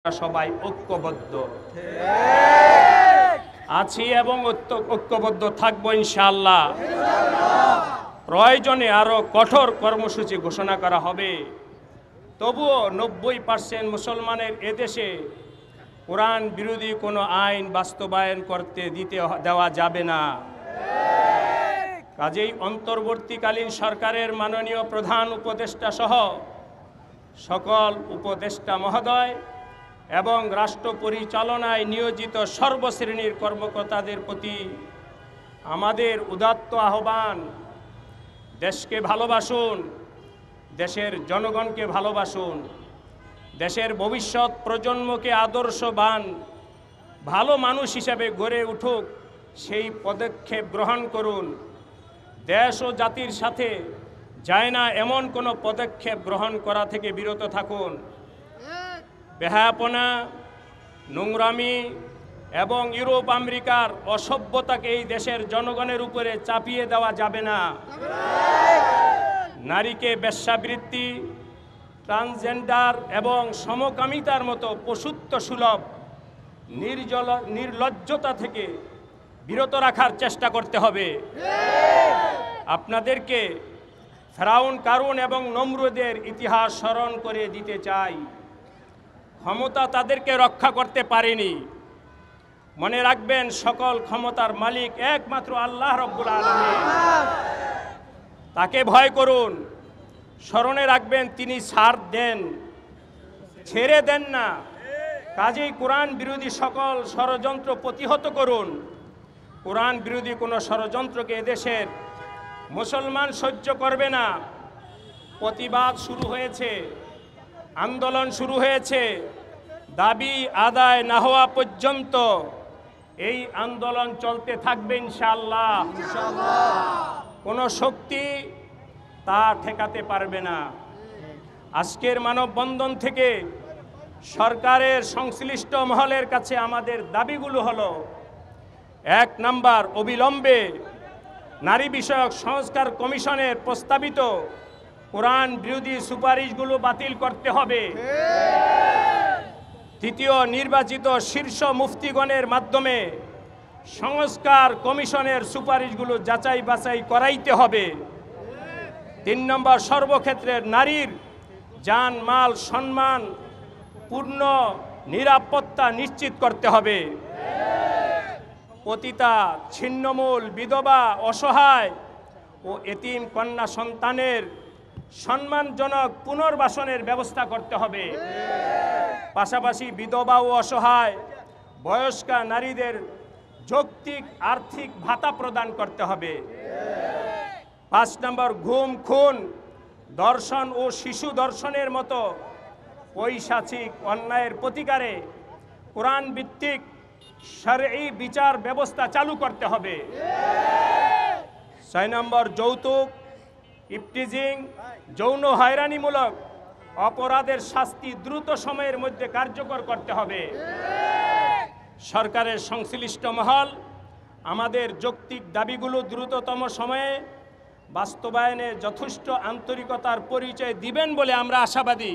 সবাই ঐক্যবদ্ধ আছি এবং ঐক্যবদ্ধ থাকবো ইনশাআল্লাহ। প্রয়োজনে আরো কঠোর কর্মসূচি ঘোষণা করা হবে। তবুও 90% মুসলমানের এদেশে কোরআন বিরোধী কোনো আইন বাস্তবায়ন করতে দেওয়া যাবে না। কাজেই অন্তর্বর্তীকালীন সরকারের মাননীয় প্রধান উপদেষ্টা সহ সকল উপদেষ্টা মহোদয় এবং রাষ্ট্র পরিচালনায় নিয়োজিত সর্বশ্রেণীর কর্মকর্তাদের প্রতি আমাদের উদাত্ত আহ্বান, দেশকে ভালোবাসুন, দেশের জনগণকে ভালোবাসুন, দেশের ভবিষ্যৎ প্রজন্মকে আদর্শবান ভালো মানুষ হিসেবে গড়ে উঠুক সেই পদক্ষেপ গ্রহণ করুন। দেশ ও জাতির সাথে যায় না এমন কোনো পদক্ষেপ গ্রহণ করা থেকে বিরত থাকুন। বেহায়াপনা, নোংরামি এবং ইউরোপ আমেরিকার অসভ্যতাকে এই দেশের জনগণের উপরে চাপিয়ে দেওয়া যাবে না। নারীকে বেশ্যাবৃত্তি, ট্রান্সজেন্ডার এবং সমকামিতার মতো পশুত্ব সুলভ নির্লজ্জতা থেকে বিরত রাখার চেষ্টা করতে হবে। আপনাদেরকে ফেরাউন, কারুন এবং নমরুদের ইতিহাস স্মরণ করে দিতে চাই। ক্ষমতা তাদেরকে রক্ষা করতে পারেনি। মনে রাখবেন, সকল ক্ষমতার মালিক একমাত্র আল্লাহ রব্বুল আলামিন। তাকে ভয় করুন, স্মরণে রাখবেন তিনি ছাড় দেন, ছেড়ে দেন না। কাজেই কোরআন বিরোধী সকল ষড়যন্ত্র প্রতিহত করুন। কোরআন বিরোধী কোনো ষড়যন্ত্রকে এদেশের মুসলমান সহ্য করবে না। প্রতিবাদ শুরু হয়েছে, আন্দোলন শুরু হয়েছে, দাবি আদায় না হওয়া পর্যন্ত এই আন্দোলন চলতে থাকবে ইনশাআল্লাহ। কোনো শক্তি তা ঠেকাতে পারবে না। আজকের মানববন্ধন থেকে সরকারের সংশ্লিষ্ট মহলের কাছে আমাদের দাবিগুলো হলো: 1 নাম্বার, অবিলম্বে নারী বিষয়ক সংস্কার কমিশনের প্রস্তাবিত কোরআন বিরোধী সুপারিশগুলো বাতিল করতে হবে। দ্বিতীয়, নির্বাচিত শীর্ষ মুফতিগণের মাধ্যমে সংস্কার কমিশনের সুপারিশগুলো যাচাই বাছাই করাইতে হবে। 3 নম্বর, সর্বক্ষেত্রে নারীর জান মাল সম্মান পূর্ণ নিরাপত্তা নিশ্চিত করতে হবে। পতিতা, ছিন্নমূল, বিধবা, অসহায় ও এতিম কন্যা সন্তানের সম্মানজনক পুনর্বাসনের ব্যবস্থা করতে হবে। পাশাপাশি বিধবা ও অসহায় বয়স্কা নারীদের যৌক্তিক আর্থিক ভাতা প্রদান করতে হবে। 5 নম্বর, গুম, খুন, ধর্ষণ ও শিশু ধর্ষণের মতো পৈশাচিক অন্যায়ের প্রতিকারে কোরআন ভিত্তিক শরঈ বিচার ব্যবস্থা চালু করতে হবে। 6 নম্বর, যৌতুক, ইফটিজিং, যৌন হয়রানিমূলক অপরাধের শাস্তি দ্রুত সময়ের মধ্যে কার্যকর করতে হবে। সরকারের সংশ্লিষ্ট মহল আমাদের যৌক্তিক দাবিগুলো দ্রুততম সময়ে বাস্তবায়নে যথেষ্ট আন্তরিকতার পরিচয় দিবেন বলে আমরা আশাবাদী।